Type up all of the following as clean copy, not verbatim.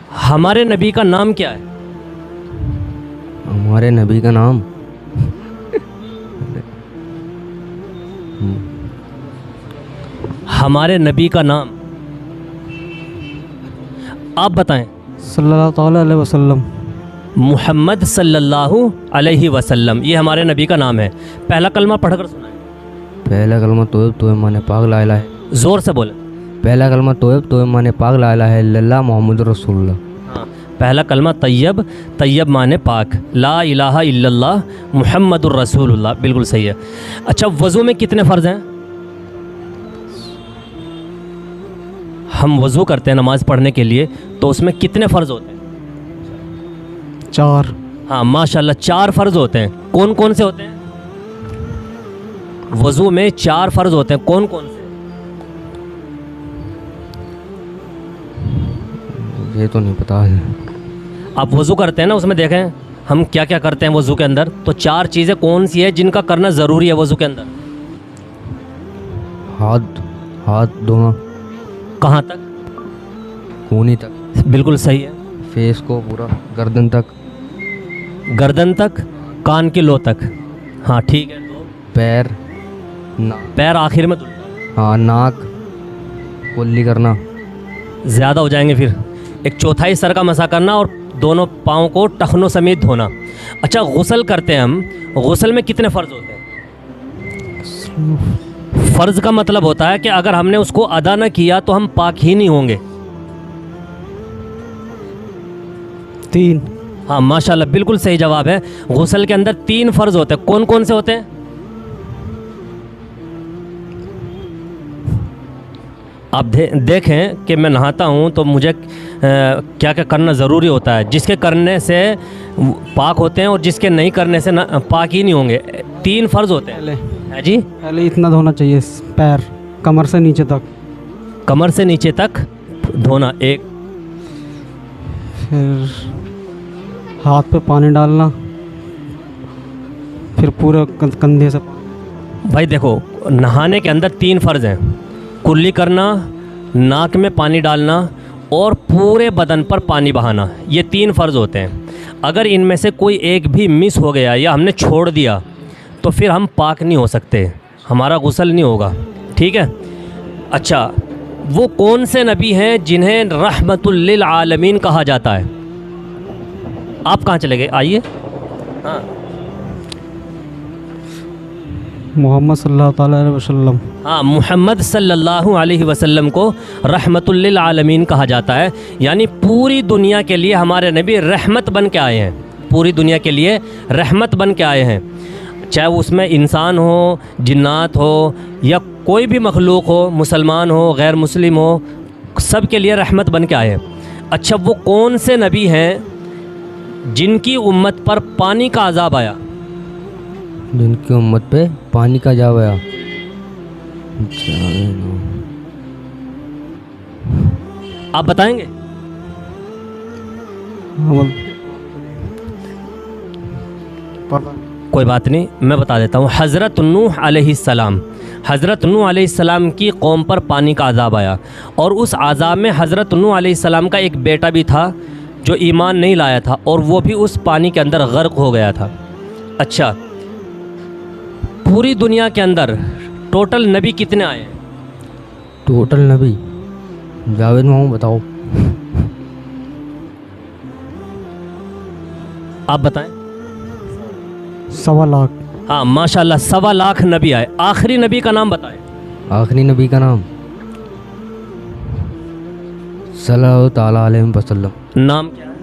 हमारे नबी का नाम क्या है? हमारे नबी का नाम हमारे नबी का नाम आप बताएं। सल्लल्लाहु ताला अलैहि वसल्लम। मुहम्मद सल्लल्लाहु अलैहि वसल्लम, ये हमारे नबी का नाम है। पहला कलमा पढ़कर सुनाएं। पहला कलमा तोयब माने पाक ला इलाहा है। ज़ोर से बोलें। पहला कलमा तोयब माने पाक ला इलाहा इल्लल्लाह मोहम्मद रसूलुल्लाह। हाँ, पहला कलमा तैयब, तैयब माने पाक, ला इलाहा इल्लल्लाह मुहम्मदुर रसूलुल्लाह, बिल्कुल सही है। अच्छा, वज़ू में कितने फ़र्ज़ हैं? हम वज़ू करते हैं नमाज़ पढ़ने के लिए, तो उसमें कितने फ़र्ज़ होते हैं? 4। हाँ माशाल्लाह, 4 फ़र्ज़ होते हैं। कौन कौन से होते हैं? वज़ू में 4 फ़र्ज़ होते हैं, कौन कौन से? ये तो नहीं पता है। आप वज़ू करते हैं ना, उसमें देखें हम क्या क्या करते हैं वज़ू के अंदर, तो 4 चीज़ें कौन सी है जिनका करना ज़रूरी है वज़ू के अंदर? हाथ धोना। कहाँ तक? कूनी तक। बिल्कुल सही है। फेस को पूरा गर्दन तक। गर्दन तक, कान की लो तक। हाँ ठीक है। पैर पैर आखिर में धुलना। हाँ, नाक कुल्ली करना। ज़्यादा हो जाएंगे फिर। एक चौथाई सर का मसा करना और दोनों पाँव को टखनों समेत धोना। अच्छा, गुस्ल करते हैं हम, गुस्ल में कितने फ़र्ज़ होते हैं? फ़र्ज़ का मतलब होता है कि अगर हमने उसको अदा न किया तो हम पाक ही नहीं होंगे। 3। हाँ माशाल्लाह, बिल्कुल सही जवाब है। गुस्ल के अंदर 3 फ़र्ज़ होते हैं। कौन कौन से होते हैं? आप देखें कि मैं नहाता हूँ तो मुझे क्या क्या करना ज़रूरी होता है। जिसके करने से पाक होते हैं और जिसके नहीं करने से पाक ही नहीं होंगे। 3 फ़र्ज़ होते हैं। है जी? पहले इतना धोना चाहिए, पैर कमर से नीचे तक। कमर से नीचे तक धोना एक। फिर हाथ पे पानी डालना, फिर पूरे कंधे से। भाई देखो, नहाने के अंदर 3 फ़र्ज़ हैं। कुल्ली करना, नाक में पानी डालना और पूरे बदन पर पानी बहाना, ये 3 फ़र्ज़ होते हैं। अगर इनमें से कोई एक भी मिस हो गया या हमने छोड़ दिया तो फिर हम पाक नहीं हो सकते, हमारा गुस्ल नहीं होगा। ठीक है। अच्छा, वो कौन से नबी हैं जिन्हें रहमतुल लिल आलमीन कहा जाता है? आप कहाँ चले गए? आइए। हाँ, मोहम्मद सल्लल्लाहु ताला अलैहि वसल्लम। हाँ, मुहम्मद सल्लल्लाहु अलैहि वसल्लम को रहमतुल लिल आलमीन कहा जाता है। यानी पूरी दुनिया के लिए हमारे नबी रहमत बन के आए हैं। पूरी दुनिया के लिए रहमत बन के आए हैं, चाहे उसमें इंसान हो, जिन्नात हो या कोई भी मखलूक हो, मुसलमान हो, गैर मुस्लिम हो, सब के लिए रहमत बन के आए हैं। अच्छा, वो कौन से नबी हैं जिनकी उम्मत पर पानी का अजाब आया? जिनकी उम्मत पे पानी का जाव आया। आप बताएंगे? पता। कोई बात नहीं, मैं बता देता हूँ। हज़रत नूह अलैहिस्सलाम, हज़रत नूह अलैहिस्सलाम की कौम पर पानी का अजाब आया और उस अजाब में हज़रत नूह अलैहिस्सलाम का एक बेटा भी था जो ईमान नहीं लाया था और वो भी उस पानी के अंदर गर्क हो गया था। अच्छा, पूरी दुनिया के अंदर टोटल नबी कितने आए हैं? टोटल नबी जावेद मामू बताओ। आप बताएं। 1.25 लाख। हाँ माशाल्लाह, 1.25 लाख नबी आए। आखिरी नबी का नाम बताएं। आखिरी नबी का नाम सल्लल्लाहु ताला अलैहि वसल्लम। नाम क्या है?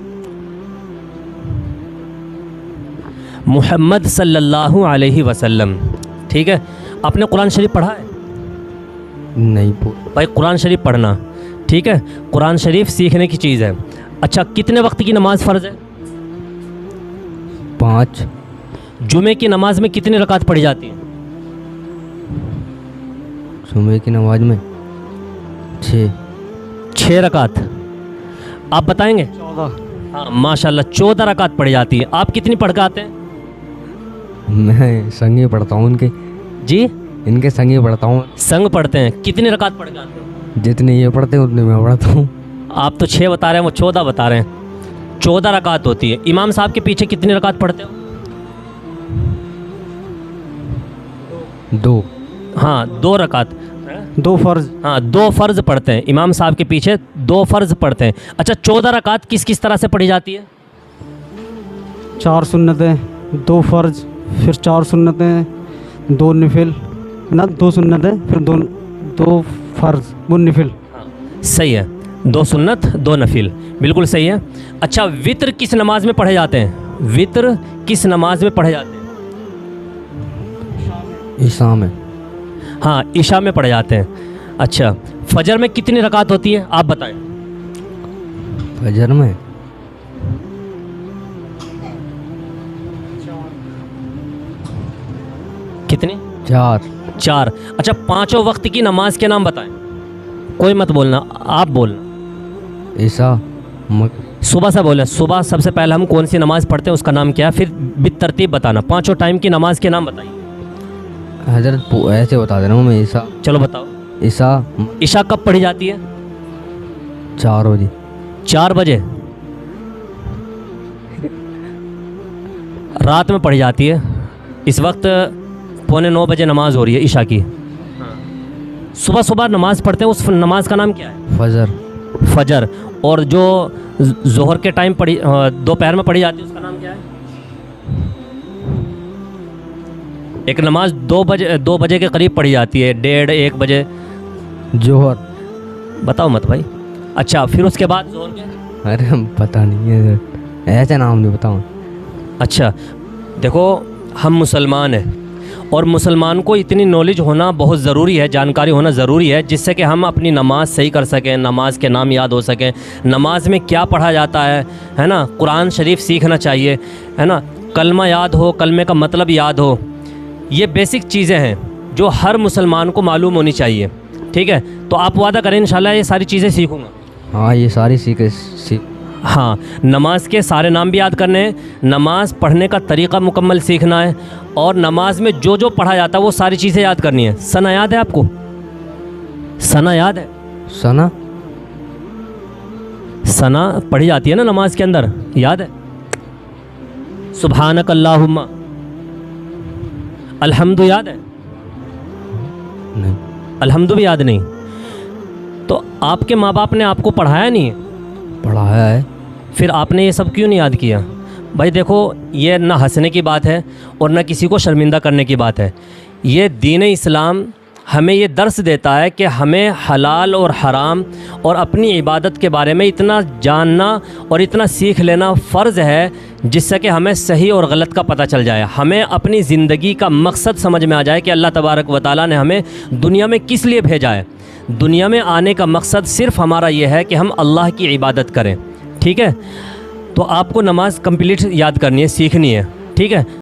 मुहम्मद सल्लल्लाहु अलैहि वसल्लम। ठीक है। आपने कुरान शरीफ पढ़ा है? नहीं भाई कुरान शरीफ पढ़ना, ठीक है। कुरान शरीफ सीखने की चीज़ है। अच्छा, कितने वक्त की नमाज फ़र्ज़ है? 5। जुमे की नमाज में कितनी रकात पढ़ी जाती है? जुमे की नमाज में 6 रकात। आप बताएंगे? 14। हाँ माशाल्लाह, 14 रकात पढ़ी जाती है। आप कितनी पढ़ के आते हैं? मैं संगे पढ़ता हूँ इनके। जी, इनके संगे पढ़ता हूँ। संग पढ़ते हैं। कितनी रकात पढ़ के आते हैं? जितने ये पढ़ते हैं उतने मैं पढ़ता हूँ। आप तो 6 बता रहे हैं, वो 14 बता रहे हैं। 14 रकात होती है। इमाम साहब के पीछे कितनी रकात पढ़ते हो? 2। हाँ 2 रकात। 2 फ़र्ज़। हाँ 2 फ़र्ज़ पढ़ते हैं इमाम साहब के पीछे, 2 फ़र्ज़ पढ़ते हैं। अच्छा 14 रकात किस किस तरह से पढ़ी जाती है? 4 सुन्नतें, 2 फ़र्ज़, फिर 4 सुन्नतें, 2 नफिल, ना 2 सुन्नतें, फिर 2 फ़र्ज़, 2 नफिल। सही है, 2 सुन्नत 2 नफिल, बिल्कुल सही है। अच्छा वित्र किस नमाज में पढ़े जाते हैं? वित्र किस नमाज में पढ़े जाते हैं? ईसा में। हाँ ईशा में पढ़े जाते हैं। अच्छा फजर में कितनी रकात होती है आप बताएं? फजर में कितनी? 4। अच्छा 5 वक्त की नमाज के नाम बताएं। कोई मत बोलना, आप बोलना। ईसा सुबह से बोले, सुबह सबसे पहले हम कौन सी नमाज़ पढ़ते हैं उसका नाम क्या है, फिर बितरतीब बताना। 5 टाइम की नमाज के नाम बताइए। हजरत ऐसे बता दे रहा हूँ मैं। ईसा। चलो बताओ। ईसा। ईशा कब पढ़ी जाती है? 4 बजे। 4 बजे रात में पढ़ी जाती है। इस वक्त 8:45 बजे नमाज हो रही है ईशा की। सुबह सुबह नमाज पढ़ते हैं, उस नमाज का नाम क्या है? फजर। फजर। और जो जोहर के टाइम पढ़ी, दोपहर में पढ़ी जाती है, उसका नाम क्या है? एक नमाज 2 बजे के करीब पढ़ी जाती है, 1:30-1 बजे। जोहर। बताओ मत भाई। अच्छा फिर उसके बाद जोहर के? अरे पता नहीं है, ऐसे नाम नहीं बताऊँ। अच्छा देखो हम मुसलमान हैं और मुसलमान को इतनी नॉलेज होना बहुत ज़रूरी है, जानकारी होना ज़रूरी है, जिससे कि हम अपनी नमाज़ सही कर सकें, नमाज के नाम याद हो सकें, नमाज में क्या पढ़ा जाता है ना। कुरान शरीफ सीखना चाहिए, है ना। कलमा याद हो, कलमे का मतलब याद हो। ये बेसिक चीज़ें हैं जो हर मुसलमान को मालूम होनी चाहिए। ठीक है, तो आप वादा करें इंशाल्लाह ये सारी चीज़ें सीखूँगा। हाँ ये सारी सीख। हाँ नमाज के सारे नाम भी याद करने हैं, नमाज पढ़ने का तरीक़ा मुकम्मल सीखना है, और नमाज में जो जो पढ़ा जाता है वो सारी चीज़ें याद करनी है। सना याद है आपको? सना याद है? सना। सना पढ़ी जाती है ना नमाज के अंदर, याद है? सुभानक अल्लाहुम्मा, अल्हम्दु याद है? नहीं। अल्हम्दु भी याद नहीं? तो आपके माँ बाप ने आपको पढ़ाया नहीं है? पढ़ाया है। फिर आपने ये सब क्यों नहीं याद किया? भाई देखो ये ना हंसने की बात है और ना किसी को शर्मिंदा करने की बात है। ये दीन इस्लाम हमें ये दर्स देता है कि हमें हलाल और हराम और अपनी इबादत के बारे में इतना जानना और इतना सीख लेना फ़र्ज़ है, जिससे कि हमें सही और गलत का पता चल जाए, हमें अपनी ज़िंदगी का मकसद समझ में आ जाए कि अल्लाह तबारक व तआला ने हमें दुनिया में किस लिए भेजा है। दुनिया में आने का मकसद सिर्फ़ हमारा ये है कि हम अल्लाह की इबादत करें। ठीक है, तो आपको नमाज़ कंप्लीट याद करनी है, सीखनी है। ठीक है।